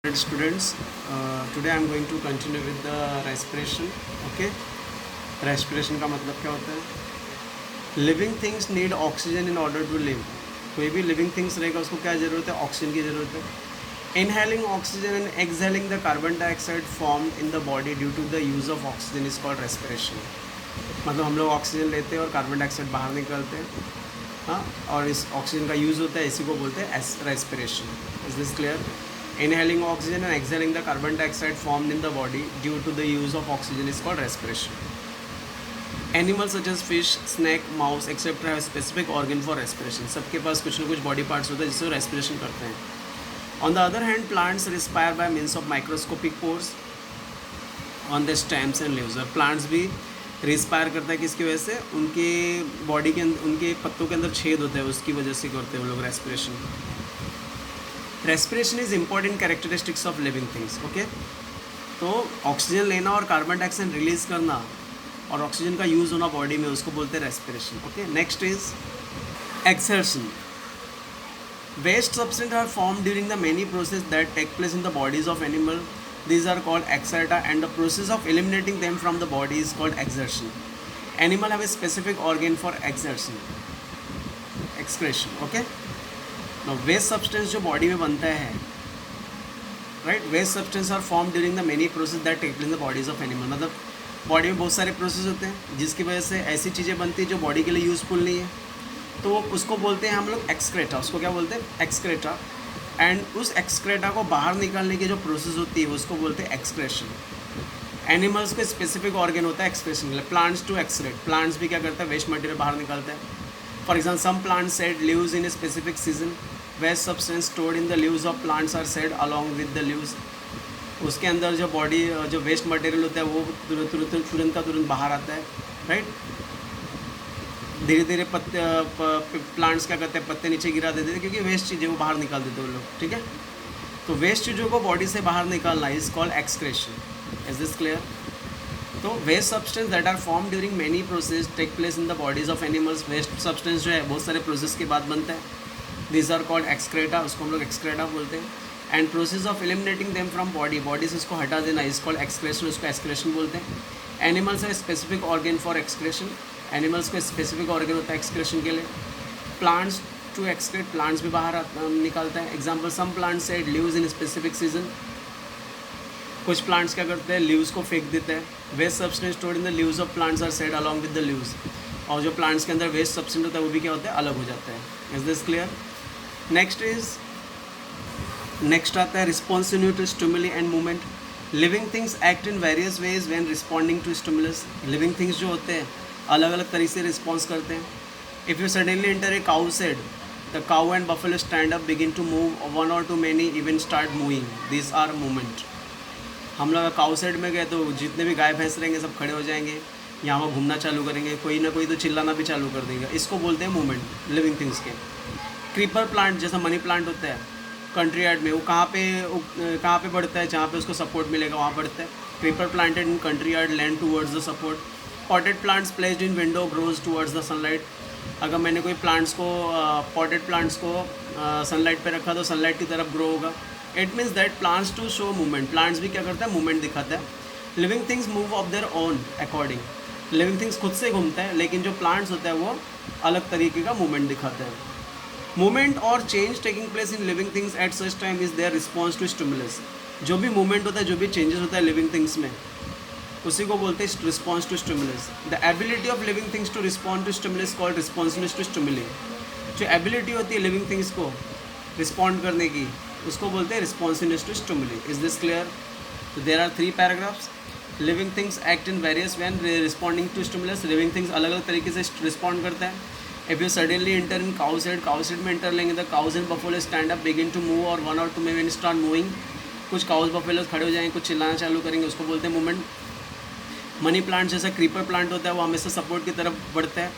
Students, today I am going to continue with the respiration. Okay, respiration का मतलब क्या होता है? Living things need oxygen in order to live. कोई भी living things रहेगा उसको क्या ज़रूरत है? ऑक्सीजन की ज़रूरत है. Inhaling oxygen and exhaling the carbon dioxide formed in the body due to the use of oxygen is called respiration. मतलब हम लोग ऑक्सीजन लेते हैं और कार्बन डाइऑक्साइड बाहर निकलते हैं, हाँ, और इस ऑक्सीजन का यूज़ होता है, इसी को बोलते हैं respiration. Is this clear? Inhaling oxygen and exhaling the carbon dioxide formed in the body due to the use of oxygen is called respiration. Animals such as fish, snake, mouse, etc. have specific organ for respiration. सबके पास कुछ ना कुछ body parts होते हैं जिससे respiration करते हैं. On the other hand, plants respire by means of microscopic pores on their stems and leaves. और plants भी रिस्पायर करता है किसकी वजह से? उनके बॉडी के उनके पत्तों के अंदर छेद होता है, उसकी वजह से करते हैं वो लोग respiration. Respiration is important characteristics of living things. Okay, तो ऑक्सीजन लेना और कार्बन डाइऑक्साइड रिलीज करना और ऑक्सीजन का यूज़ होना बॉडी में, उसको बोलते हैं respiration. Okay, next is excretion. Waste substance are form during the many process that take place in the bodies of animal. These are called exerta, and the process of eliminating them from the body is called exertion. Animal have a specific organ for exertion, excretion. Okay. Now waste substance जो body में बनता है, right? Waste substance are formed during the many process that take place in the bodies of animal. मतलब body में बहुत सारे process होते हैं जिसकी वजह से ऐसी चीज़ें बनती हैं जो body के लिए यूज़फुल नहीं है, तो उसको बोलते हैं हम लोग excreta. उसको क्या बोलते हैं? excreta. एंड उस एक्सक्रेटा को बाहर निकालने की जो प्रोसेस होती है उसको बोलते हैं एक्सक्रेशन. एनिमल्स को स्पेसिफिक ऑर्गन होता है एक्सक्रेशन के लिए. Plants to excrete. प्लांट्स भी क्या करता है? वेस्ट मटेरियल बाहर निकालता है. For example some plants shed leaves in a specific season. Waste substance stored in the leaves of plants are shed along with the leaves. उसके अंदर जो बॉडी जो वेस्ट मटेरियल होता है वो तुरंत का तुरंत बाहर आता है, राइट. धीरे धीरे पत्ते प्लांट्स क्या करते हैं? पत्ते नीचे गिरा देते हैं क्योंकि वेस्ट चीज़ें वो बाहर निकाल देते हैं वो लोग. ठीक है, तो वेस्ट चीज़ों को बॉडी से बाहर निकालना is called excretion. Is this clear? तो waste substance that are form during many process take place in the bodies of animals. Waste substance जो है बहुत सारे प्रोसेस के बाद बनता है. This are called excreta. उसको हम लोग एक्सक्रेटा बोलते हैं. And process of eliminating them from body से उसको हटा देना इज कॉल्ड एक्सक्रेशन. उसको एक्सक्रेशन बोलते हैं. एनिमल्स है specific organ for excretion. Animals को स्पेसिफिक ऑर्गन होता है एक्सक्रेशन के लिए. Plants to excrete. प्लांट्स भी बाहर निकालता है. Example some plants shed leaves in specific season. कुछ प्लांट्स क्या करते हैं? लीव्स को फेंक देते हैं. Waste substance stored in the leaves of plants are shed along with the leaves. और जो प्लांट्स के अंदर वेस्ट सब्सटेंस होता है वो भी क्या होता है? अलग हो जाता है. Is this clear? नेक्स्ट आता है responsive to stimuli and movement. Living things act in various ways when responding to stimulus. Living things जो होते हैं अलग अलग तरीके से रिस्पॉन्स करते हैं. If you suddenly enter a cow shed, the cow and buffalo stand up, begin to move, one और two many even start moving. This are movement. हम लोग काउ सेड में गए तो जितने भी गाय भैंस रहेंगे सब खड़े हो जाएंगे, यहाँ वहाँ घूमना चालू करेंगे, कोई ना कोई तो चिल्लाना भी चालू कर देंगे. इसको बोलते हैं मूवमेंट लिविंग थिंग्स के. क्रीपर प्लांट जैसा मनी प्लांट होता है कंट्री यार्ड में, वो कहाँ पे बढ़ता है? जहाँ पे उसको सपोर्ट मिलेगा वहाँ बढ़ता है. Creeper planted in country yard land towards the support. Potted plants placed in window grows towards the sunlight. अगर मैंने कोई प्लांट्स को पॉटेड प्लांट्स को सनलाइट पे रखा तो सनलाइट की तरफ ग्रो होगा. It means that plants to show movement. Plants भी क्या करता है? मूवमेंट दिखाता है. Living things move of their own according. Living things खुद से घूमता है, लेकिन जो प्लांट्स होता है वो अलग तरीके का मूवमेंट दिखाता है. मूवमेंट और change taking place in living things at such time is their response to stimulus. जो भी मूवमेंट होता है, जो भी चेंजेस होता है लिविंग थिंग्स में, उसी को बोलते हैं response to stimulus. The ability of living things to respond to stimulus called responsiveness to stimuli. जो एबिलिटी होती है लिविंग थिंग्स को रिस्पॉन्ड करने की, उसको बोलते हैं responsiveness to stimuli. Is this clear? तो there are 3 paragraphs. Living things act in various when responding to stimulus. Living things अलग अलग तरीके से रिस्पॉन्ड करता है. If you suddenly enter in cow shed में एंटर लेंगे the cows and buffalo stand up, begin to move, और one और टू में स्टार्ट मूविंग. कुछ काउज बफेलोज खड़े हो जाएंगे, कुछ चिल्लाना चालू करेंगे, उसको बोलते हैं मूवमेंट. मनी प्लांट जैसा क्रीपर प्लांट होता है वो हमेशा सपोर्ट की तरफ बढ़ता है.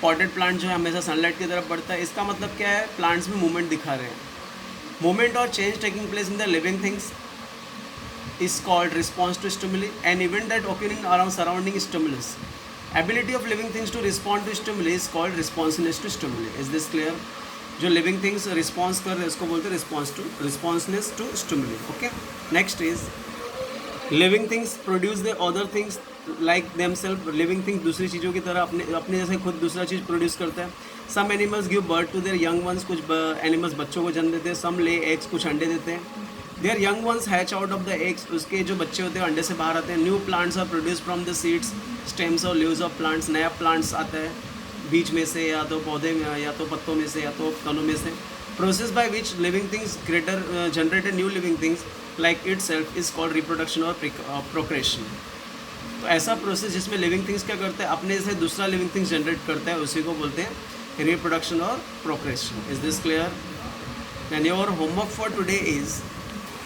पॉटेड प्लांट जो है हमेशा सनलाइट की तरफ बढ़ता है. इसका मतलब क्या है? प्लांट्स में मूवमेंट दिखा रहे हैं. मूवमेंट और change taking place in the living things is called response to stimuli, an event that occurring around surrounding stimulus. Ability of living things to respond to stimuli is called responsiveness to stimuli. Is this clear? जो living things response कर रहे हैं उसको बोलते हैं responsiveness to stimuli. Okay, next is living things produce the other things like themself. Living things दूसरी चीज़ों की तरह अपने जैसे खुद दूसरा चीज़ प्रोड्यूस करता है. Some animals give birth to their young ones. कुछ एनिमल्स बच्चों को जन्म देते हैं. सम ले एग्स, कुछ अंडे देते हैं. There young once hatch out of the eggs. उसके जो बच्चे होते हैं अंडे से बाहर आते हैं. New plants are produce from the seeds, stems और लीव्स ऑफ प्लांट्स. नया प्लांट्स आता है बीज में से, या तो पौधे में, या तो पत्तों में से, या तो तनों में से. Process by which living things generated new living things like itself is called reproduction और प्रोक्रेशन. तो ऐसा प्रोसेस जिसमें लिविंग थिंग्स क्या करते हैं, अपने से दूसरा लिविंग थिंग्स जनरेट करता है, उसी को बोलते हैं रिप्रोडक्शन और procreation. Is this clear? Then your homework for today is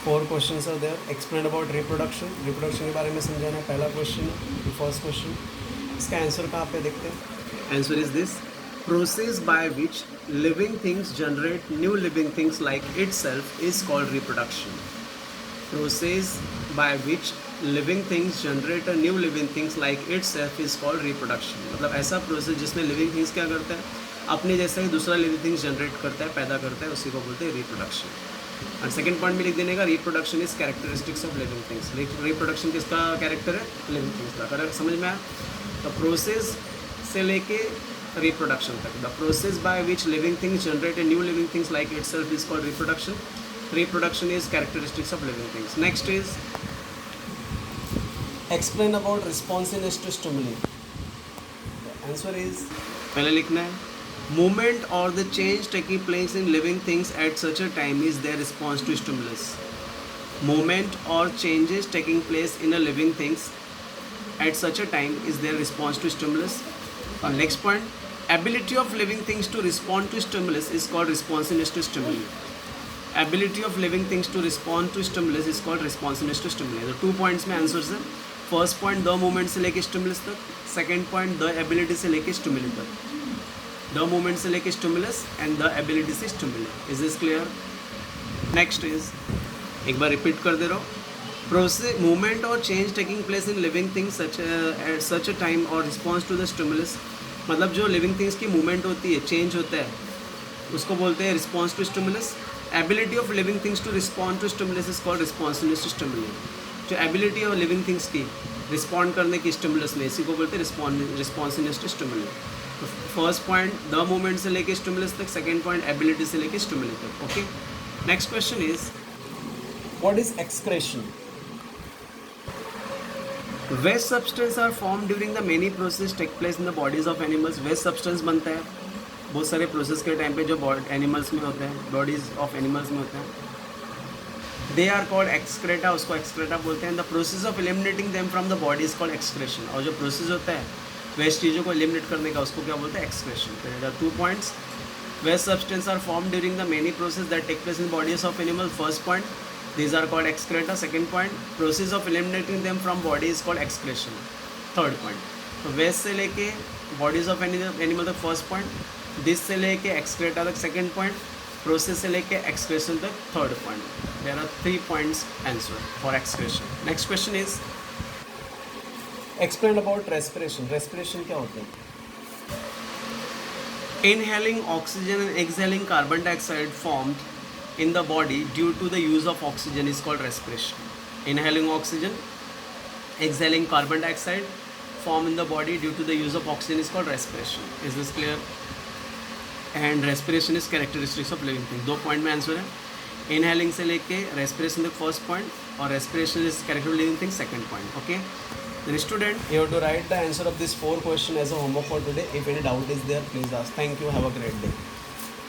4 questions are there. Explain about reproduction. Reproduction के बारे में समझाना है. पहला क्वेश्चन, फर्स्ट क्वेश्चन. इसका आंसर कहाँ पे देखते हैं. Answer is this: process by which living things generate new living things like itself is called reproduction. Process by which living things generate a new living things like itself is called reproduction. मतलब ऐसा process जिसमें living things क्या करता है, अपने जैसा ही दूसरा living things generate करता है, पैदा करता है, उसी को बोलते हैं रिप्रोडक्शन. और सेकंड पॉइंट में लिख देने का, reproduction is characteristics of living things. Reproduction किसका कैरेक्टर है, लिविंग थिंग्स का. करेक्ट, समझ में आया. तो प्रोसेस से लेके रिप्रोडक्शन तक, the process by which living things generate a new living things like itself is called reproduction. Reproduction is characteristics of living things. Next is explain about responsiveness to stimuli. Answer is, पहले लिखना है, movement or the change taking place in living things at such a time is their response to stimulus. Movement or changes taking place in a living things at such a time is their response to stimulus. Next point, ability of living things to respond to stimulus is called responsiveness to stimuli. Ability of living things to respond to stimulus is called responsiveness to stimuli. तो 2 points में answers है. First point the movement से लेके stimulus तक, second point the ability से लेके stimuli तक. The movement से लेके स्टिमुलस एंड द एबिलिटी से stimuli. Is this clear? Next is, एक बार रिपीट कर दे रहा हूँ, प्रोसेस मूवमेंट और change taking place in living things at such a time और रिस्पॉन्स टू द स्टिमुलस. मतलब जो लिविंग थिंग्स की मूवमेंट होती है, चेंज होता है, उसको बोलते हैं response to stimulus. Ability of living things to respond to stimulus is called responsiveness to stimuli. जो एबिलिटी है लिविंग थिंग्स की रिस्पॉन्ड करने की स्टिमुलस में, इसी को बोलते हैं रिस्पॉन्सिवनेस टू स्टिमुली. तो फर्स्ट पॉइंट द मूवमेंट से लेके स्टिमुलस तक, सेकेंड पॉइंट एबिलिटी से लेके स्टिमुली तक. Okay, next question is, what is excretion? Waste substance are form during the many process take place in the bodies of animals. Waste substance बनता है बहुत सारे प्रोसेस के टाइम पे जो एनिमल्स में होते हैं, बॉडीज ऑफ एनिमल्स में होते हैं. दे आर कॉल्ड एक्सक्रेटा, उसको एक्सक्रेटा बोलते हैं. The process of eliminating them from the body is called excretion. और जो प्रोसेस होता है वेस्ट चीज़ों को एलिमिनेट करने का, उसको क्या बोलते हैं? एक्सक्रेशन. तो 2 points, waste substance are form during the many process that take place in bodies of animal. First point, these are called excreta. second point, process of eliminating them from body is called excretion. third point, तो waste से लेके bodies of animal तक first point, this से लेके excreta तक second point, process से लेके excretion तक third point. There are 3 points answer for excretion. Next question is, explain about respiration. Respiration क्या होता है? Inhaling oxygen and exhaling carbon dioxide formed in the body due to the use of oxygen is called respiration. Inhaling oxygen, exhaling carbon dioxide form in the body due to the use of oxygen is called respiration. Is this clear? And respiration is characteristics of living things. 2 point में answer है. Inhaling से लेके respiration तक first point, और respiration is characteristic of living things second point. Okay, then student, you have to write the answer of this 4 questions as a homework for today. If any doubt is there, please ask. Thank you. Have a great day.